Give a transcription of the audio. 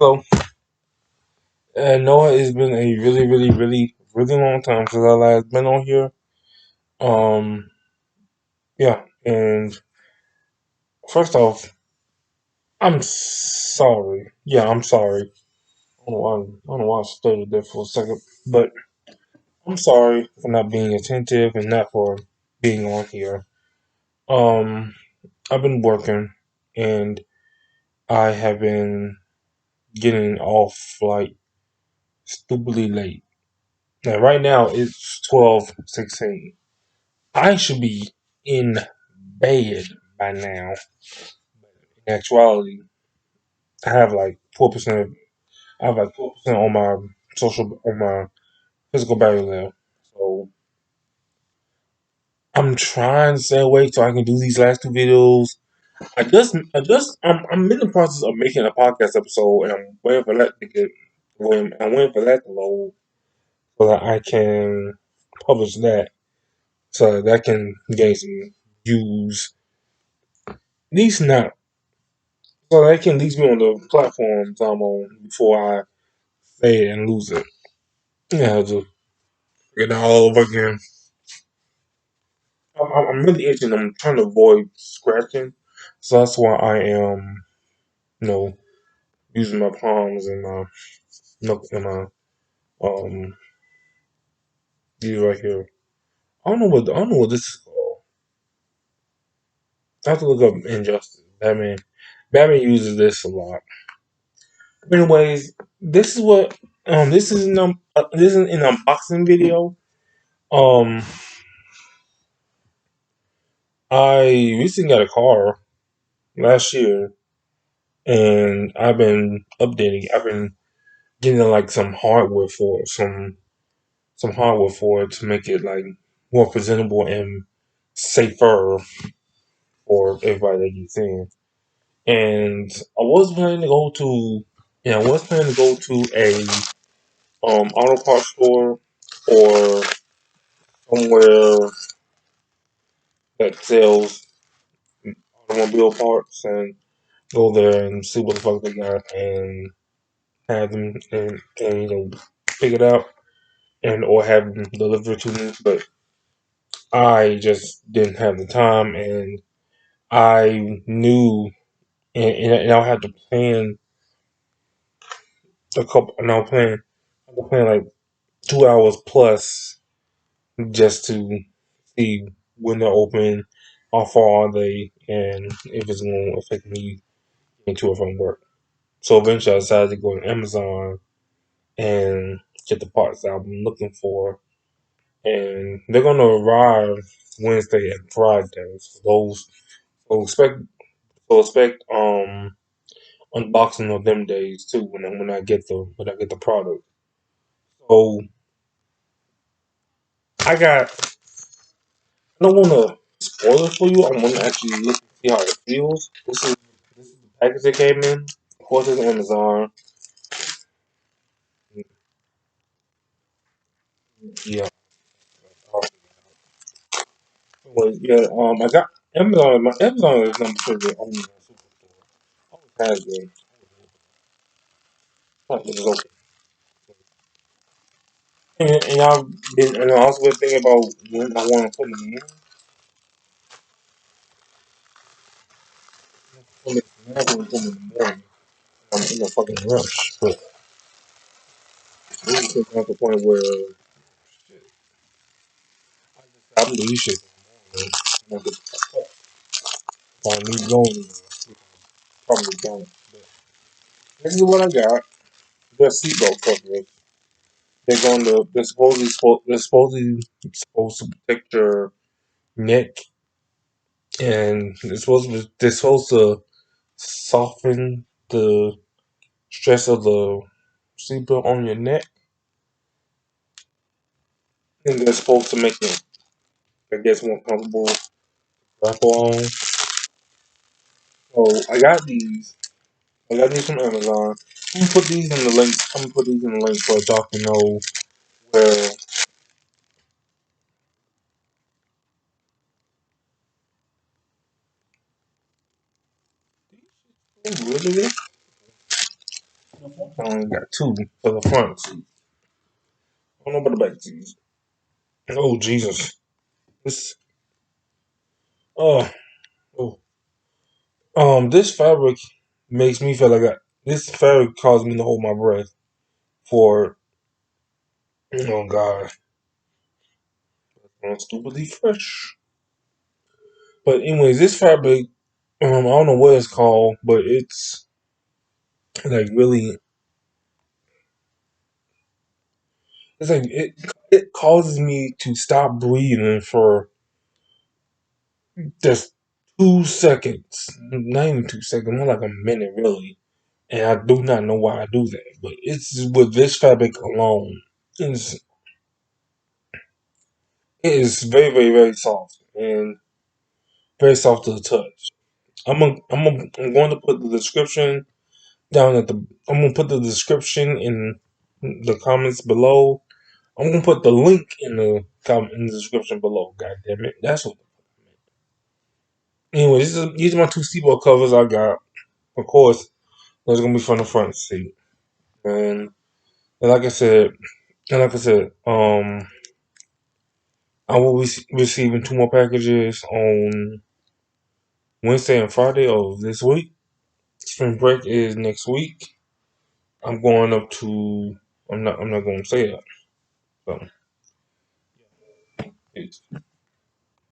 So, Noah, it's been a really long time since I last been on here. Um, yeah, and first off, I'm sorry. Yeah, I'm sorry. I don't know why I stuttered there for a second, but I'm sorry for not being attentive and not for being on here. Um, I've been working and I have been getting off like stupidly late. Now, right now it's 12:16. I should be in bed by now. In actuality, I have like 4%. I have like 4% on my physical battery left. So I'm trying to stay awake so I can do these last two videos. I'm in the process of making a podcast episode, and I'm waiting for that to get. I'm waiting for that to load so that I can publish that, so that can gain some views. At least not So they can leave me on the platforms I'm on before I say it and lose it. Yeah, just get it all over again. I'm really itching. I'm trying to avoid scratching, so that's why I am, you know, using my palms and my um these right here. I don't know what this is called. I have to look up Injustice. Batman uses this a lot. Anyways, this is an unboxing video. Um, I recently got a car last year, and I've been updating. I've been getting like some hardware for it to make it like more presentable and safer for everybody that gets in. And I was planning to go to, I was planning to go to a auto parts store or somewhere that sells automobile parts and go there and see what the fuck they got and have them and pick it up and or have them delivered to me. But I just didn't have the time, and I knew, and I'll have to plan a couple. And I will plan like 2 hours plus just to see when they're open, how far are they, and if it's going to affect me into or from work. So eventually, I decided to go to Amazon and get the parts that I'm looking for, and they're gonna arrive Wednesday and Friday. So expect expect unboxing of them days too when I get the product. So I don't want to spoil it for you. I want to actually look and see how it feels. This is the package that came in. Of course, it's Amazon. Yeah. Well, yeah. I got Amazon. My Amazon is number two on the superstore. Always has been. Not that it's open. And I also been thinking about when I want to put them in. I'm not going to put them in the morning. I'm in a fucking rush. But this is at the point where shit, I can do these shit in the morning. I'm gonna get the fuck up. If I need going, probably don't. But this is what I got. They're seatbelt covers. They're supposed to protect your neck, and they're supposed to soften the stress of the seatbelt on your neck, and they're supposed to make it, I guess, more comfortable to strap on. So I got these from Amazon. I'm gonna put these in the link. I'm gonna put these in the link so y'all can know where. Really? I only got two for the front seat. I don't know about the back seats. Oh Jesus! This oh oh this fabric makes me feel like this fabric caused me to hold my breath for oh God, stupidly fresh. But anyways, this fabric I don't know what it's called, but it's like really it's like it causes me to stop breathing for just 2 seconds, not even 2 seconds, more like a minute really. And I do not know why I do that, but it's with this fabric alone. It's, it is very, very, very soft and very soft to the touch. I'm going to put the description down at the. I'm gonna put the description in the comments below. I'm gonna put the link in the in the description below. God damn it, that's what. Anyway, these are my two seatbelt covers I got. Of course, those are gonna be from the front seat, and, and like I said, I will be receiving two more packages on Wednesday and Friday of this week. Spring break is next week. I'm going up to. I'm not. I'm not going to say that. So, peace.